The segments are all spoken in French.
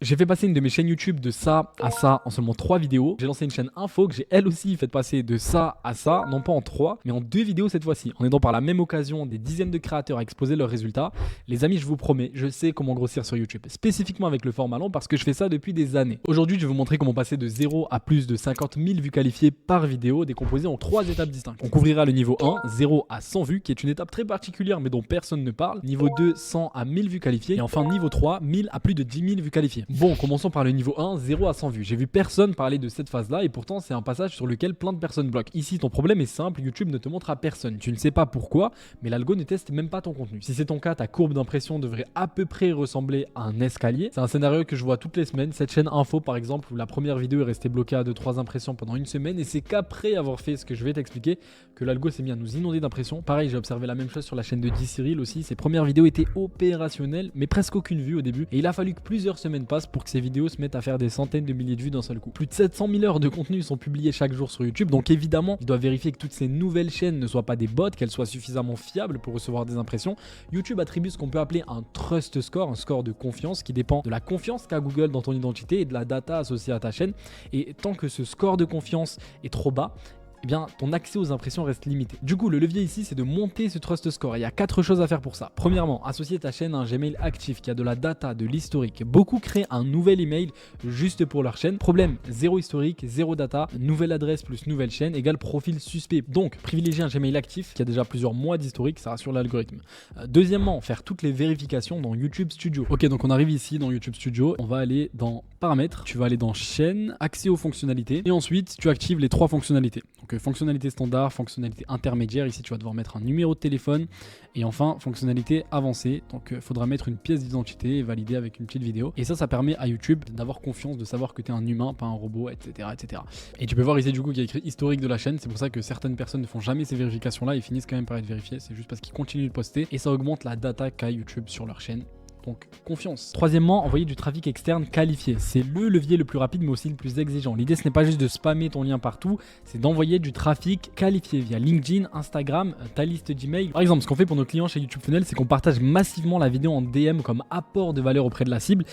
J'ai fait passer une de mes chaînes YouTube de ça à ça en seulement 3 vidéos. J'ai lancé une chaîne info que j'ai elle aussi fait passer de ça à ça, non pas en 3, mais en 2 vidéos cette fois-ci. En aidant par la même occasion des dizaines de créateurs à exposer leurs résultats. Les amis, je vous promets, je sais comment grossir sur YouTube, spécifiquement avec le format long parce que je fais ça depuis des années. Aujourd'hui, je vais vous montrer comment passer de 0 à plus de 50 000 vues qualifiées par vidéo, décomposées en 3 étapes distinctes. On couvrira le niveau 1, 0 à 100 vues, qui est une étape très particulière mais dont personne ne parle. Niveau 2, 100 à 1000 vues qualifiées. Et enfin, niveau 3, 1000 à plus de 10 000 vues qualifiées. Bon, commençons par le niveau 1, 0 à 100 vues. J'ai vu personne parler de cette phase-là et pourtant c'est un passage sur lequel plein de personnes bloquent. Ici, ton problème est simple, YouTube ne te montre à personne. Tu ne sais pas pourquoi, mais l'algo ne teste même pas ton contenu. Si c'est ton cas, ta courbe d'impression devrait à peu près ressembler à un escalier. C'est un scénario que je vois toutes les semaines. Cette chaîne info par exemple, où la première vidéo est restée bloquée à 2-3 impressions pendant une semaine et c'est qu'après avoir fait ce que je vais t'expliquer que l'algo s'est mis à nous inonder d'impressions. Pareil, j'ai observé la même chose sur la chaîne de D-Cyril aussi. Ses premières vidéos étaient opérationnelles, mais presque aucune vue au début. Et il a fallu que plusieurs semaines passent pour que ces vidéos se mettent à faire des centaines de milliers de vues d'un seul coup. Plus de 700 000 heures de contenu sont publiées chaque jour sur YouTube, donc évidemment, il doit vérifier que toutes ces nouvelles chaînes ne soient pas des bots, qu'elles soient suffisamment fiables pour recevoir des impressions. YouTube attribue ce qu'on peut appeler un trust score, un score de confiance qui dépend de la confiance qu'a Google dans ton identité et de la data associée à ta chaîne. Et tant que ce score de confiance est trop bas, eh bien, ton accès aux impressions reste limité. Du coup, le levier ici, c'est de monter ce trust score. Il y a 4 choses à faire pour ça. Premièrement, associer ta chaîne à un Gmail actif qui a de la data, de l'historique. Beaucoup créent un nouvel email juste pour leur chaîne. Problème, zéro historique, zéro data, nouvelle adresse plus nouvelle chaîne égale profil suspect. Donc, privilégier un Gmail actif qui a déjà plusieurs mois d'historique, ça rassure l'algorithme. Deuxièmement, faire toutes les vérifications dans YouTube Studio. Ok, donc on arrive ici dans YouTube Studio. On va aller dans Paramètres. Tu vas aller dans Chaîne, Accès aux fonctionnalités. Et ensuite, tu actives les 3 fonctionnalités. Donc, fonctionnalité standard, fonctionnalité intermédiaire, ici tu vas devoir mettre un numéro de téléphone et enfin fonctionnalité avancée, donc il faudra mettre une pièce d'identité et valider avec une petite vidéo et ça permet à YouTube d'avoir confiance, de savoir que tu es un humain, pas un robot, etc. Et tu peux voir ici du coup qu'il y a écrit historique de la chaîne, c'est pour ça que certaines personnes ne font jamais ces vérifications là et finissent quand même par être vérifiées, c'est juste parce qu'ils continuent de poster et ça augmente la data qu'a YouTube sur leur chaîne. Donc confiance. Troisièmement, envoyer du trafic externe qualifié. C'est le levier le plus rapide mais aussi le plus exigeant. L'idée ce n'est pas juste de spammer ton lien partout, c'est d'envoyer du trafic qualifié via LinkedIn, Instagram, ta liste Gmail. Par exemple, ce qu'on fait pour nos clients chez YouTube Funnel, c'est qu'on partage massivement la vidéo en DM comme apport de valeur auprès de la cible.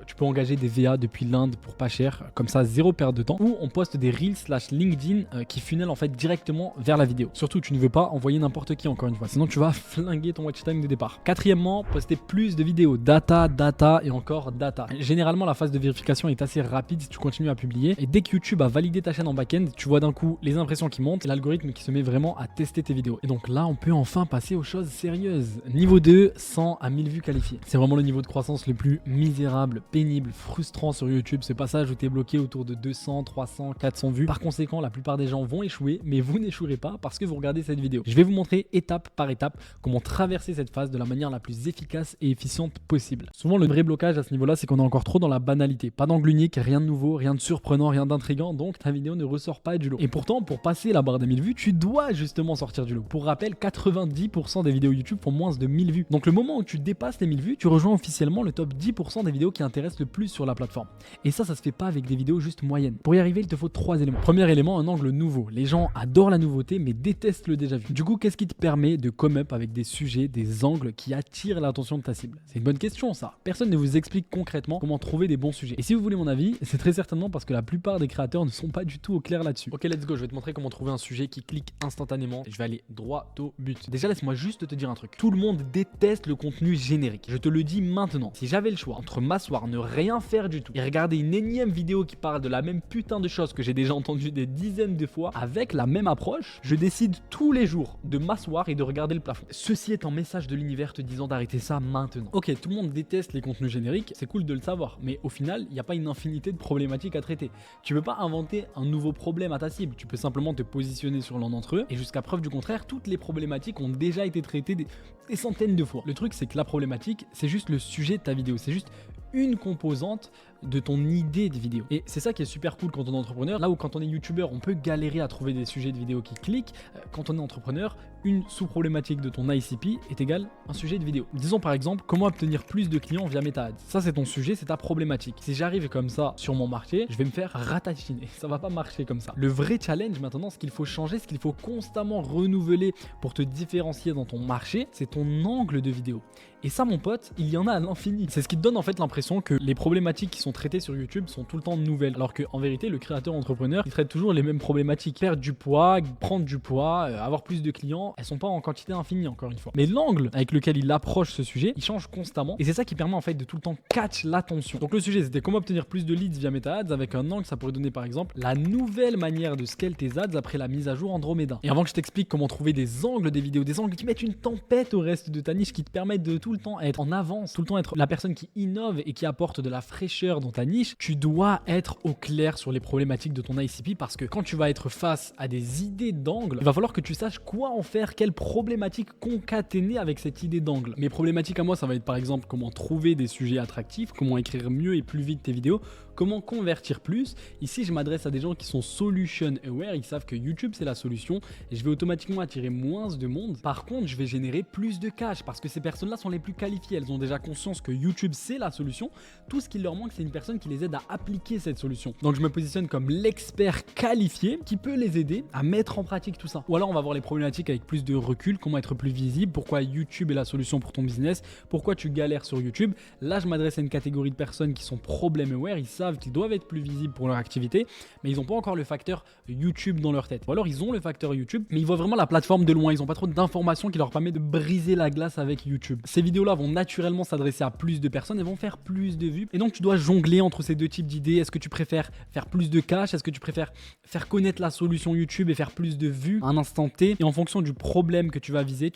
Tu peux engager des VA depuis l'Inde pour pas cher, comme ça zéro perte de temps. Ou on poste des Reels/LinkedIn qui funnel en fait directement vers la vidéo. Surtout, tu ne veux pas envoyer n'importe qui encore une fois, sinon tu vas flinguer ton watch time de départ. Quatrièmement, poster plus de vidéos. Data et encore data. Généralement, la phase de vérification est assez rapide si tu continues à publier. Et dès que YouTube a validé ta chaîne en back-end, tu vois d'un coup les impressions qui montent et l'algorithme qui se met vraiment à tester tes vidéos. Et donc là, on peut enfin passer aux choses sérieuses. Niveau 2, 100 à 1000 vues qualifiées. C'est vraiment le niveau de croissance le plus misérable, pénible, frustrant sur YouTube. Ce passage où tu es bloqué autour de 200, 300, 400 vues. Par conséquent, la plupart des gens vont échouer, mais vous n'échouerez pas parce que vous regardez cette vidéo. Je vais vous montrer étape par étape comment traverser cette phase de la manière la plus efficace et efficiente possible. Souvent, le vrai blocage à ce niveau-là, c'est qu'on est encore trop dans la banalité. Pas d'angle unique, rien de nouveau, rien de surprenant, rien d'intriguant, donc ta vidéo ne ressort pas du lot. Et pourtant, pour passer la barre des 1000 vues, tu dois justement sortir du lot. Pour rappel, 90% des vidéos YouTube font moins de 1000 vues. Donc le moment où tu dépasses les 1000 vues, tu rejoins officiellement le top 10% des vidéos qui intéressent le plus sur la plateforme. Et ça se fait pas avec des vidéos juste moyennes. Pour y arriver, il te faut 3 éléments. Premier élément, un angle nouveau. Les gens adorent la nouveauté, mais détestent le déjà vu. Du coup, qu'est-ce qui te permet de come up avec des sujets, des angles qui attirent l'attention de ta cible? C'est une bonne question ça. Personne ne vous explique concrètement comment trouver des bons sujets. Et si vous voulez mon avis, c'est très certainement parce que la plupart des créateurs ne sont pas du tout au clair là-dessus. Ok, let's go, je vais te montrer comment trouver un sujet qui clique instantanément et je vais aller droit au but. Déjà, laisse-moi juste te dire un truc. Tout le monde déteste le contenu générique. Je te le dis maintenant. Si j'avais le choix entre m'asseoir, ne rien faire du tout et regarder une énième vidéo qui parle de la même putain de choses que j'ai déjà entendu des dizaines de fois avec la même approche, je décide tous les jours de m'asseoir et de regarder le plafond. Ceci est un message de l'univers te disant d'arrêter ça maintenant. Ok, tout le monde déteste les contenus génériques, c'est cool de le savoir, mais au final, il n'y a pas une infinité de problématiques à traiter. Tu ne peux pas inventer un nouveau problème à ta cible, tu peux simplement te positionner sur l'un d'entre eux, et jusqu'à preuve du contraire, toutes les problématiques ont déjà été traitées des centaines de fois. Le truc, c'est que la problématique, c'est juste le sujet de ta vidéo, c'est juste une composante de ton idée de vidéo. Et c'est ça qui est super cool quand on est entrepreneur. Là où quand on est youtubeur, on peut galérer à trouver des sujets de vidéo qui cliquent. Quand on est entrepreneur, une sous-problématique de ton ICP est égale un sujet de vidéo. Disons par exemple, comment obtenir plus de clients via Meta Ads. Ça c'est ton sujet, c'est ta problématique. Si j'arrive comme ça sur mon marché, je vais me faire ratatiner. Ça va pas marcher comme ça. Le vrai challenge maintenant, ce qu'il faut changer, ce qu'il faut constamment renouveler pour te différencier dans ton marché, c'est ton angle de vidéo. Et ça, mon pote, il y en a à l'infini. C'est ce qui te donne en fait l'impression que les problématiques qui sont traitées sur YouTube sont tout le temps nouvelles. Alors qu'en vérité, le créateur entrepreneur, il traite toujours les mêmes problématiques. Perdre du poids, prendre du poids, avoir plus de clients, elles sont pas en quantité infinie encore une fois. Mais l'angle avec lequel il approche ce sujet, il change constamment. Et c'est ça qui permet en fait de tout le temps catch l'attention. Donc le sujet, c'était comment obtenir plus de leads via Meta Ads avec un angle, ça pourrait donner par exemple la nouvelle manière de scale tes ads après la mise à jour Andromeda. Et avant que je t'explique comment trouver des angles des vidéos, des angles qui mettent une tempête au reste de ta niche, qui te permettent de tout le temps être en avance, tout le temps être la personne qui innove et qui apporte de la fraîcheur dans ta niche, tu dois être au clair sur les problématiques de ton ICP parce que quand tu vas être face à des idées d'angle, il va falloir que tu saches quoi en faire, quelles problématiques concaténer avec cette idée d'angle. Mes problématiques à moi, ça va être par exemple comment trouver des sujets attractifs, comment écrire mieux et plus vite tes vidéos, comment convertir plus. Ici, je m'adresse à des gens qui sont solution aware, ils savent que YouTube c'est la solution et je vais automatiquement attirer moins de monde. Par contre, je vais générer plus de cash parce que ces personnes-là sont les plus qualifiées. Elles ont déjà conscience que YouTube c'est la solution. Tout ce qui leur manque, c'est une personne qui les aide à appliquer cette solution. Donc, je me positionne comme l'expert qualifié qui peut les aider à mettre en pratique tout ça. Ou alors, on va voir les problématiques avec plus de recul, comment être plus visible, pourquoi YouTube est la solution pour ton business, pourquoi tu galères sur YouTube. Là, je m'adresse à une catégorie de personnes qui sont problem aware. Ils savent qu'ils doivent être plus visibles pour leur activité, mais ils n'ont pas encore le facteur YouTube dans leur tête. Ou alors, ils ont le facteur YouTube, mais ils voient vraiment la plateforme de loin. Ils n'ont pas trop d'informations qui leur permettent de briser la glace avec YouTube. Ces vidéos-là vont naturellement s'adresser à plus de personnes et vont faire plus de vues. Et donc, tu dois jongler entre ces deux types d'idées. Est-ce que tu préfères faire plus de cash? Est-ce que tu préfères faire connaître la solution YouTube et faire plus de vues à un instant T? Et en fonction du problème que tu vas viser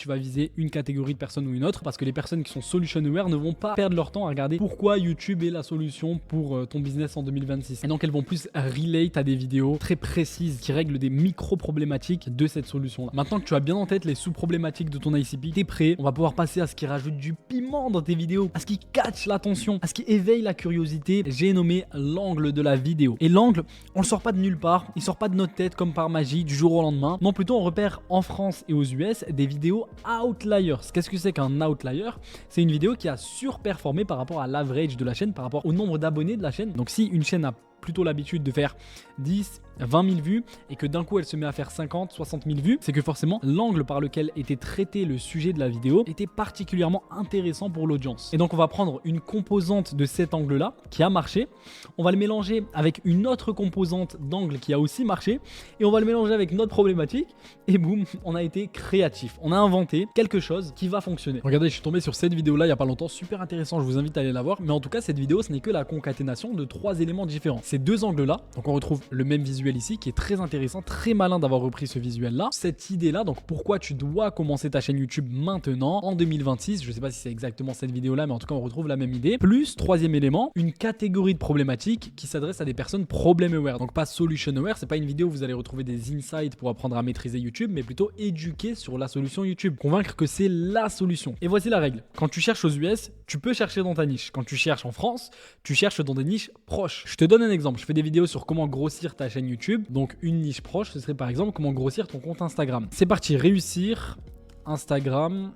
une catégorie de personnes ou une autre, parce que les personnes qui sont solution aware ne vont pas perdre leur temps à regarder pourquoi YouTube est la solution pour ton business en 2026. Et donc, elles vont plus relate à des vidéos très précises qui règlent des micro-problématiques de cette solution-là. Maintenant que tu as bien en tête les sous-problématiques de ton ICP, t'es prêt, on va pouvoir passer à ce qui rajoute du piment dans tes vidéos, à ce qui catch l'attention, à ce qui éveille la curiosité. J'ai nommé l'angle de la vidéo. Et l'angle, on le sort pas de nulle part, il sort pas de notre tête comme par magie du jour au lendemain. Non, plutôt on repère en France et aux US des vidéos outliers. Qu'est-ce que c'est qu'un outlier? C'est une vidéo qui a surperformé par rapport à l'average de la chaîne, par rapport au nombre d'abonnés de la chaîne. Donc si une chaîne a plutôt l'habitude de faire 10, 20 000 vues et que d'un coup elle se met à faire 50, 60 000 vues, c'est que forcément l'angle par lequel était traité le sujet de la vidéo était particulièrement intéressant pour l'audience. Et donc on va prendre une composante de cet angle là qui a marché, on va le mélanger avec une autre composante d'angle qui a aussi marché et on va le mélanger avec notre problématique et boum, on a été créatif, on a inventé quelque chose qui va fonctionner. Regardez, je suis tombé sur cette vidéo là il y a pas longtemps, super intéressant, je vous invite à aller la voir, mais en tout cas cette vidéo ce n'est que la concaténation de 3 éléments différents. Ces deux angles là, donc on retrouve le même visuel ici qui est très intéressant, très malin d'avoir repris ce visuel là, cette idée là, donc pourquoi tu dois commencer ta chaîne YouTube maintenant en 2026, je sais pas si c'est exactement cette vidéo là, mais en tout cas on retrouve la même idée, plus troisième élément, une catégorie de problématiques qui s'adresse à des personnes problem aware, donc pas solution aware, c'est pas une vidéo où vous allez retrouver des insights pour apprendre à maîtriser YouTube, mais plutôt éduquer sur la solution YouTube, convaincre que c'est la solution. Et voici la règle, quand tu cherches aux US, tu peux chercher dans ta niche, quand tu cherches en France, tu cherches dans des niches proches. Je te donne un exemple, je fais des vidéos sur comment grossir ta chaîne YouTube, donc une niche proche, ce serait par exemple comment grossir ton compte Instagram. C'est parti, réussir Instagram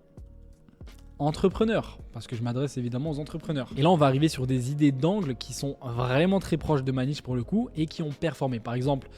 entrepreneur, parce que je m'adresse évidemment aux entrepreneurs. Et là, on va arriver sur des idées d'angle qui sont vraiment très proches de ma niche pour le coup et qui ont performé. Par exemple,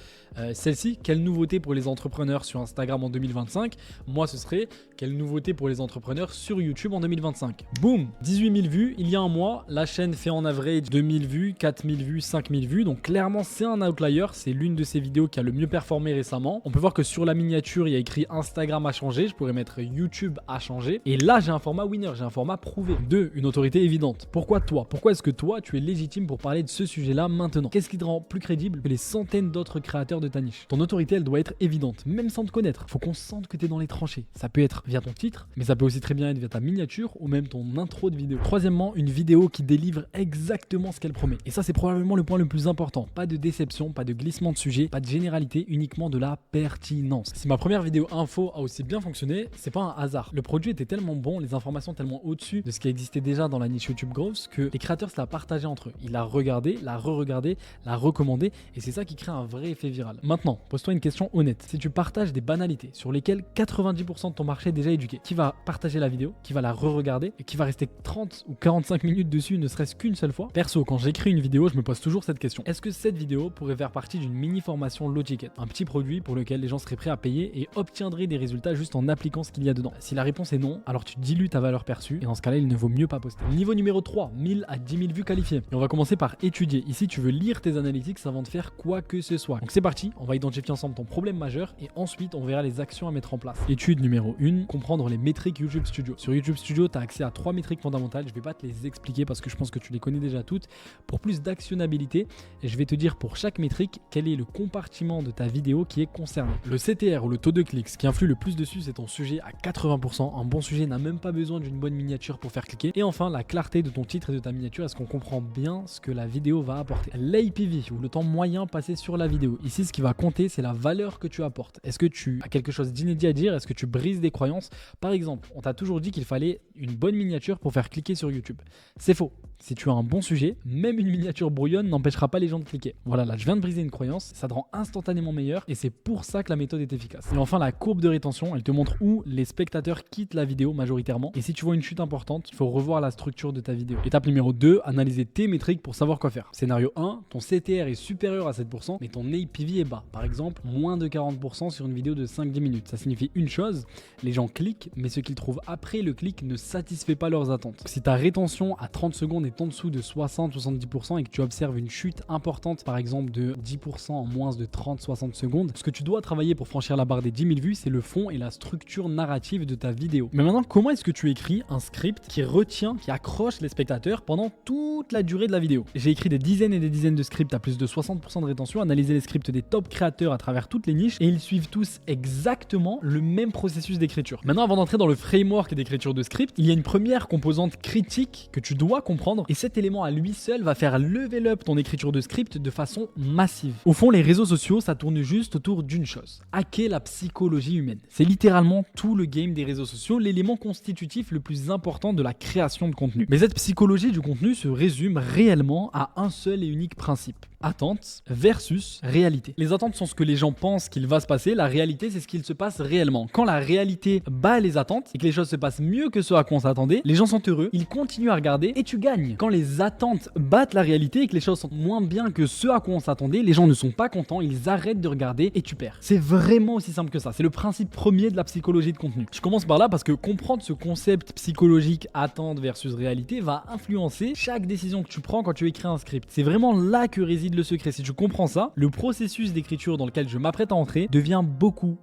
celle-ci, quelle nouveauté pour les entrepreneurs sur Instagram en 2025? Moi, ce serait quelle nouveauté pour les entrepreneurs sur YouTube en 2025? Boum, 18 000 vues. Il y a un mois, la chaîne fait en average 2000 vues, 4000 vues, 5000 vues. Donc clairement, c'est un outlier. C'est l'une de ces vidéos qui a le mieux performé récemment. On peut voir que sur la miniature, il y a écrit Instagram a changé. Je pourrais mettre YouTube a changé. Et là, j'ai un format winner, j'ai un format prouvé. 2, une autorité évidente. Pourquoi toi? Pourquoi est-ce que toi, tu es légitime pour parler de ce sujet-là maintenant? Qu'est-ce qui te rend plus crédible que les centaines d'autres créateurs de ta niche? Ton autorité, elle doit être évidente, même sans te connaître. Faut qu'on sente que tu es dans les tranchées. Ça peut être via ton titre, mais ça peut aussi très bien être via ta miniature ou même ton intro de vidéo. Troisièmement, une vidéo qui délivre exactement ce qu'elle promet. Et ça, c'est probablement le point le plus important. Pas de déception, pas de glissement de sujet, pas de généralité, uniquement de la pertinence. Si ma première vidéo info a aussi bien fonctionné, c'est pas un hasard. Le produit était tellement bon, les informations tellement au-dessus de ce qui existait déjà dans la niche YouTube Growth que les créateurs se la partageaient entre eux. Ils la regardaient, la re-regardaient, la recommandaient et c'est ça qui crée un vrai effet viral. Maintenant, pose-toi une question honnête. Si tu partages des banalités sur lesquelles 90% de ton marché est déjà éduqué, qui va partager la vidéo, qui va la re-regarder et qui va rester 30 ou 45 minutes dessus ne serait-ce qu'une seule fois? Perso, quand j'écris une vidéo, je me pose toujours cette question. Est-ce que cette vidéo pourrait faire partie d'une mini formation Logic, un petit produit pour lequel les gens seraient prêts à payer et obtiendraient des résultats juste en appliquant ce qu'il y a dedans? Si la réponse est non, alors tu dilues ta valeur perçue et dans ce cas-là, il ne vaut mieux pas poster. Niveau numéro 3, 1000 à 10 000 vues qualifiées. Et on va commencer par étudier. Ici, tu veux lire tes analytics avant de faire quoi que ce soit. Donc c'est parti, on va identifier ensemble ton problème majeur et ensuite on verra les actions à mettre en place. Étude numéro 1, comprendre les métriques YouTube Studio. Sur YouTube Studio, tu as accès à 3 métriques fondamentales. Je ne vais pas te les expliquer parce que je pense que tu les connais déjà toutes. Pour plus d'actionnabilité, je vais te dire pour chaque métrique quel est le compartiment de ta vidéo qui est concerné. Le CTR ou le taux de clics, ce qui influe le plus dessus, c'est ton sujet à 80%. Un bon sujet n'a même pas besoin d'une bonne miniature pour faire cliquer. Et enfin, la clarté de ton titre et de ta miniature. Est-ce qu'on comprend bien ce que la vidéo va apporter? L'APV ou le temps moyen passé sur la vidéo. Ici, ce qui va compter, c'est la valeur que tu apportes. Est-ce que tu as quelque chose d'inédit à dire? Est-ce que tu brises des croyances? Par exemple, on t'a toujours dit qu'il fallait une bonne miniature pour faire cliquer sur YouTube. C'est faux. Si tu as un bon sujet, même une miniature brouillonne n'empêchera pas les gens de cliquer. Voilà, là je viens de briser une croyance, ça te rend instantanément meilleur et c'est pour ça que la méthode est efficace. Et enfin, la courbe de rétention, elle te montre où les spectateurs quittent la vidéo majoritairement. Et si tu vois une chute importante, il faut revoir la structure de ta vidéo. Étape numéro 2, analyser tes métriques pour savoir quoi faire. Scénario 1, ton CTR est supérieur à 7%, mais ton APV est bas. Par exemple, moins de 40% sur une vidéo de 5-10 minutes. Ça signifie une chose, les gens cliquent, mais ce qu'ils trouvent après le clic ne satisfait pas leurs attentes. Si ta rétention à 30 secondes est en dessous de 60-70% et que tu observes une chute importante, par exemple de 10% en moins de 30-60 secondes, ce que tu dois travailler pour franchir la barre des 10 000 vues, c'est le fond et la structure narrative de ta vidéo. Mais maintenant, comment est-ce que tu écris un script qui retient, qui accroche les spectateurs pendant toute la durée de la vidéo? J'ai écrit des dizaines et des dizaines de scripts à plus de 60% de rétention, analysé les scripts des top créateurs à travers toutes les niches et ils suivent tous exactement le même processus d'écriture. Maintenant, avant d'entrer dans le framework d'écriture de script, il y a une première composante critique que tu dois comprendre et cet élément à lui seul va faire level up ton écriture de script de façon massive. Au fond, les réseaux sociaux, ça tourne juste autour d'une chose: hacker la psychologie humaine. C'est littéralement tout le game des réseaux sociaux, l'élément constitutif le plus important de la création de contenu. Mais cette psychologie du contenu se résume réellement à un seul et unique principe: attente versus réalité. Les attentes sont ce que les gens pensent qu'il va se passer, la réalité c'est ce qu'il se passe réellement. Quand la réalité bat les attentes et que les choses se passent mieux que ce à quoi on s'attendait, les gens sont heureux, ils continuent à regarder et tu gagnes. Quand les attentes battent la réalité et que les choses sont moins bien que ce à quoi on s'attendait, les gens ne sont pas contents, ils arrêtent de regarder et tu perds. C'est vraiment aussi simple que ça, c'est le principe premier de la psychologie de contenu. Je commence par là parce que comprendre ce concept psychologique attente versus réalité va influencer chaque décision que tu prends quand tu écris un script. C'est vraiment là que réside le secret. Si tu comprends ça, le processus d'écriture dans lequel je m'apprête à entrer devient beaucoup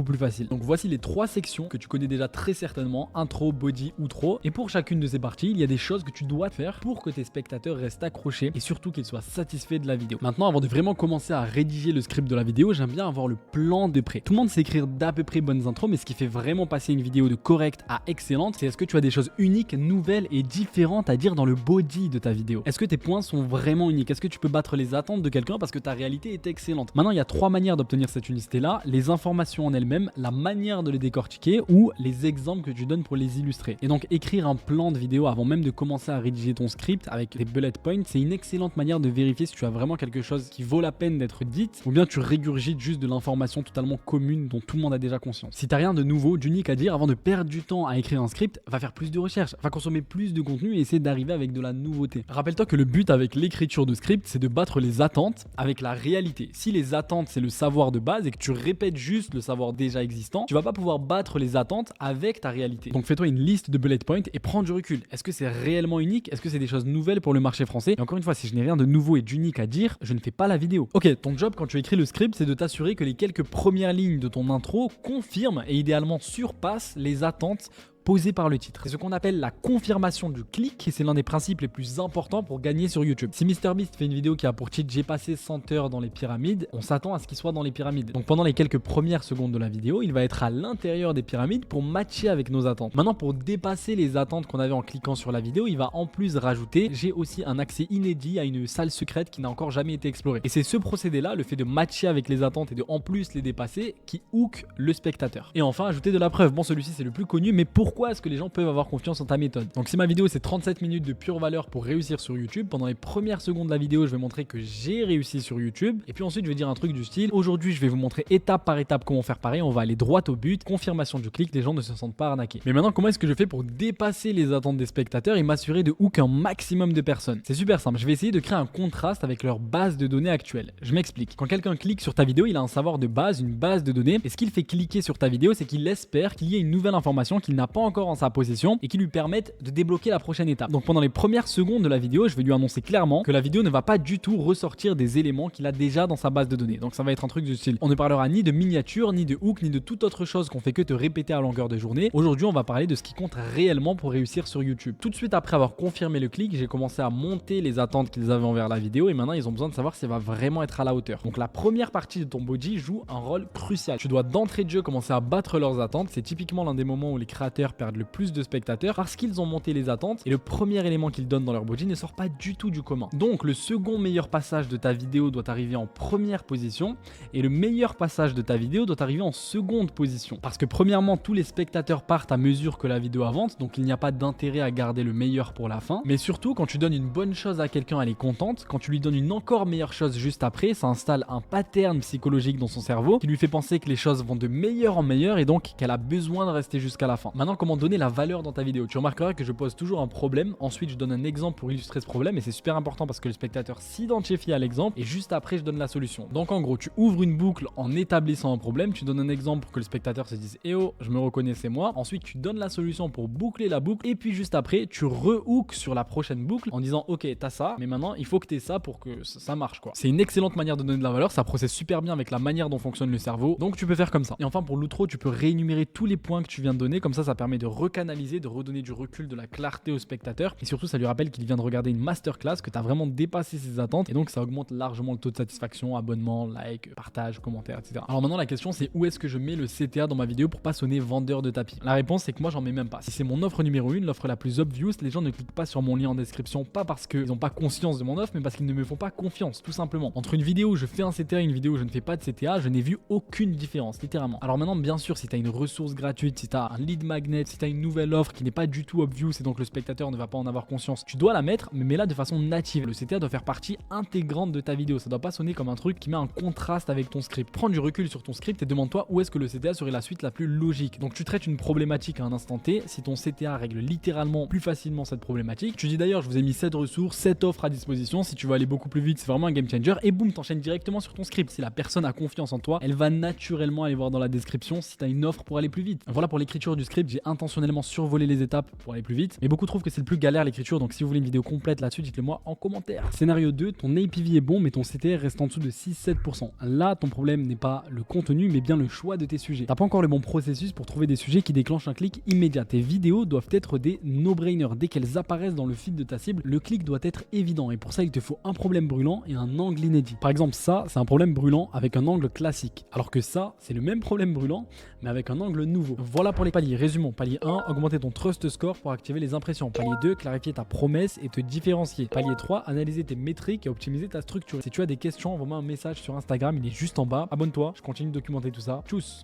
plus facile. Donc voici les 3 sections que tu connais déjà très certainement: intro, body, outro. Et pour chacune de ces parties, il y a des choses que tu dois faire pour que tes spectateurs restent accrochés et surtout qu'ils soient satisfaits de la vidéo. Maintenant, avant de vraiment commencer à rédiger le script de la vidéo, j'aime bien avoir le plan de près. Tout le monde sait écrire d'à peu près bonnes intros, mais ce qui fait vraiment passer une vidéo de correcte à excellente, c'est est-ce que tu as des choses uniques, nouvelles et différentes à dire dans le body de ta vidéo? Est-ce que tes points sont vraiment uniques? Est-ce que tu peux battre les attentes de quelqu'un parce que ta réalité est excellente? Maintenant, il y a 3 manières d'obtenir cette unicité-là: les informations en elles-mêmes, la manière de les décortiquer ou les exemples que tu donnes pour les illustrer. Et donc écrire un plan de vidéo avant même de commencer à rédiger ton script avec des bullet points, c'est une excellente manière de vérifier si tu as vraiment quelque chose qui vaut la peine d'être dite ou bien tu régurgites juste de l'information totalement commune dont tout le monde a déjà conscience. Si t'as rien de nouveau, d'unique à dire, avant de perdre du temps à écrire un script, va faire plus de recherches, va consommer plus de contenu et essayer d'arriver avec de la nouveauté. Rappelle-toi que le but avec l'écriture de script, c'est de battre les attentes avec la réalité. Si les attentes c'est le savoir de base et que tu répètes juste le savoir déjà existant, tu vas pas pouvoir battre les attentes avec ta réalité. Donc fais-toi une liste de bullet points et prends du recul. Est-ce que c'est réellement unique? Est-ce que c'est des choses nouvelles pour le marché français? Et encore une fois, si je n'ai rien de nouveau et d'unique à dire, je ne fais pas la vidéo. Ok, ton job quand tu écris le script, c'est de t'assurer que les quelques premières lignes de ton intro confirment et idéalement surpassent les attentes posé par le titre. C'est ce qu'on appelle la confirmation du clic et c'est l'un des principes les plus importants pour gagner sur YouTube. Si MrBeast fait une vidéo qui a pour titre "J'ai passé 100 heures dans les pyramides", on s'attend à ce qu'il soit dans les pyramides. Donc pendant les quelques premières secondes de la vidéo, il va être à l'intérieur des pyramides pour matcher avec nos attentes. Maintenant, pour dépasser les attentes qu'on avait en cliquant sur la vidéo, il va en plus rajouter "J'ai aussi un accès inédit à une salle secrète qui n'a encore jamais été explorée". Et c'est ce procédé-là, le fait de matcher avec les attentes et de en plus les dépasser, qui hook le spectateur. Et enfin, ajouter de la preuve. Bon, celui-ci c'est le plus connu, mais pourquoi est-ce que les gens peuvent avoir confiance en ta méthode? Donc si ma vidéo c'est 37 minutes de pure valeur pour réussir sur YouTube, pendant les premières secondes de la vidéo je vais montrer que j'ai réussi sur YouTube et puis ensuite je vais dire un truc du style "Aujourd'hui je vais vous montrer étape par étape comment faire pareil, on va aller droit au but, confirmation du clic, les gens ne se sentent pas arnaqués". Mais maintenant, comment est-ce que je fais pour dépasser les attentes des spectateurs et m'assurer de hook un maximum de personnes? C'est super simple, je vais essayer de créer un contraste avec leur base de données actuelle. Je m'explique. Quand quelqu'un clique sur ta vidéo, il a un savoir de base, une base de données, et ce qu'il fait cliquer sur ta vidéo, c'est qu'il espère qu'il y ait une nouvelle information qu'il n'a pas encore en sa possession et qui lui permettent de débloquer la prochaine étape. Donc pendant les premières secondes de la vidéo, je vais lui annoncer clairement que la vidéo ne va pas du tout ressortir des éléments qu'il a déjà dans sa base de données. Donc ça va être un truc du style, on ne parlera ni de miniature, ni de hook, ni de toute autre chose qu'on fait que te répéter à longueur de journée. Aujourd'hui, on va parler de ce qui compte réellement pour réussir sur YouTube. Tout de suite après avoir confirmé le clic, j'ai commencé à monter les attentes qu'ils avaient envers la vidéo et maintenant ils ont besoin de savoir si elle va vraiment être à la hauteur. Donc la première partie de ton body joue un rôle crucial. Tu dois d'entrée de jeu commencer à battre leurs attentes. C'est typiquement l'un des moments où les créateurs perdent le plus de spectateurs parce qu'ils ont monté les attentes et le premier élément qu'ils donnent dans leur body ne sort pas du tout du commun. Donc le second meilleur passage de ta vidéo doit arriver en première position et le meilleur passage de ta vidéo doit arriver en seconde position. Parce que premièrement, tous les spectateurs partent à mesure que la vidéo avance, donc il n'y a pas d'intérêt à garder le meilleur pour la fin. Mais surtout, quand tu donnes une bonne chose à quelqu'un, elle est contente. Quand tu lui donnes une encore meilleure chose juste après, ça installe un pattern psychologique dans son cerveau qui lui fait penser que les choses vont de meilleur en meilleur et donc qu'elle a besoin de rester jusqu'à la fin. Maintenant, comment donner la valeur dans ta vidéo? Tu remarqueras que je pose toujours un problème, ensuite je donne un exemple pour illustrer ce problème et c'est super important parce que le spectateur s'identifie à l'exemple et juste après je donne la solution. Donc en gros, tu ouvres une boucle en établissant un problème, tu donnes un exemple pour que le spectateur se dise eh oh, je me reconnais, c'est moi. Ensuite, tu donnes la solution pour boucler la boucle et puis juste après, tu re-hook sur la prochaine boucle en disant ok, t'as ça, mais maintenant il faut que t'aies ça pour que ça marche quoi. C'est une excellente manière de donner de la valeur, ça processe super bien avec la manière dont fonctionne le cerveau, donc tu peux faire comme ça. Et enfin pour l'outro, tu peux réénumérer tous les points que tu viens de donner, comme ça permet de recanaliser, de redonner du recul, de la clarté au spectateur et surtout ça lui rappelle qu'il vient de regarder une masterclass, que t'as vraiment dépassé ses attentes et donc ça augmente largement le taux de satisfaction, abonnement, like, partage, commentaire, etc. Alors maintenant la question c'est où est-ce que je mets le CTA dans ma vidéo pour pas sonner vendeur de tapis? La réponse c'est que moi j'en mets même pas. Si c'est mon offre numéro 1, l'offre la plus obvious, les gens ne cliquent pas sur mon lien en description, pas parce qu'ils n'ont pas conscience de mon offre, mais parce qu'ils ne me font pas confiance, tout simplement. Entre une vidéo où je fais un CTA et une vidéo où je ne fais pas de CTA, je n'ai vu aucune différence, littéralement. Alors maintenant, bien sûr, si tu as une ressource gratuite, si tu as un lead magnet, si tu as une nouvelle offre qui n'est pas du tout obvious et donc le spectateur ne va pas en avoir conscience, tu dois la mettre, mais mets-la de façon native. Le CTA doit faire partie intégrante de ta vidéo, ça doit pas sonner comme un truc qui met un contraste avec ton script. Prends du recul sur ton script et demande-toi où est-ce que le CTA serait la suite la plus logique. Donc tu traites une problématique à un instant T, si ton CTA règle littéralement plus facilement cette problématique, tu dis d'ailleurs je vous ai mis 7 ressources, 7 offres à disposition, si tu veux aller beaucoup plus vite c'est vraiment un game changer et boum, t'enchaînes directement sur ton script. Si la personne a confiance en toi, elle va naturellement aller voir dans la description si tu as une offre pour aller plus vite. Voilà pour l'écriture du script, j'ai intentionnellement survolé les étapes pour aller plus vite, mais beaucoup trouvent que c'est le plus galère l'écriture, donc si vous voulez une vidéo complète là-dessus, dites-le moi en commentaire. Scénario 2, ton APV est bon mais ton CTR reste en dessous de 6-7%. Là, ton problème n'est pas le contenu mais bien le choix de tes sujets. T'as pas encore le bon processus pour trouver des sujets qui déclenchent un clic immédiat. Tes vidéos doivent être des no-brainers. Dès qu'elles apparaissent dans le feed de ta cible, le clic doit être évident et pour ça il te faut un problème brûlant et un angle inédit. Par exemple, ça c'est un problème brûlant avec un angle classique, alors que ça c'est le même problème brûlant mais avec un angle nouveau. Voilà pour les paliers. Résumons. Palier 1, augmenter ton trust score pour activer les impressions. Palier 2, clarifier ta promesse et te différencier. Palier 3, analyser tes métriques et optimiser ta structure. Si tu as des questions, envoie-moi un message sur Instagram, il est juste en bas. Abonne-toi, je continue de documenter tout ça. Tchuss.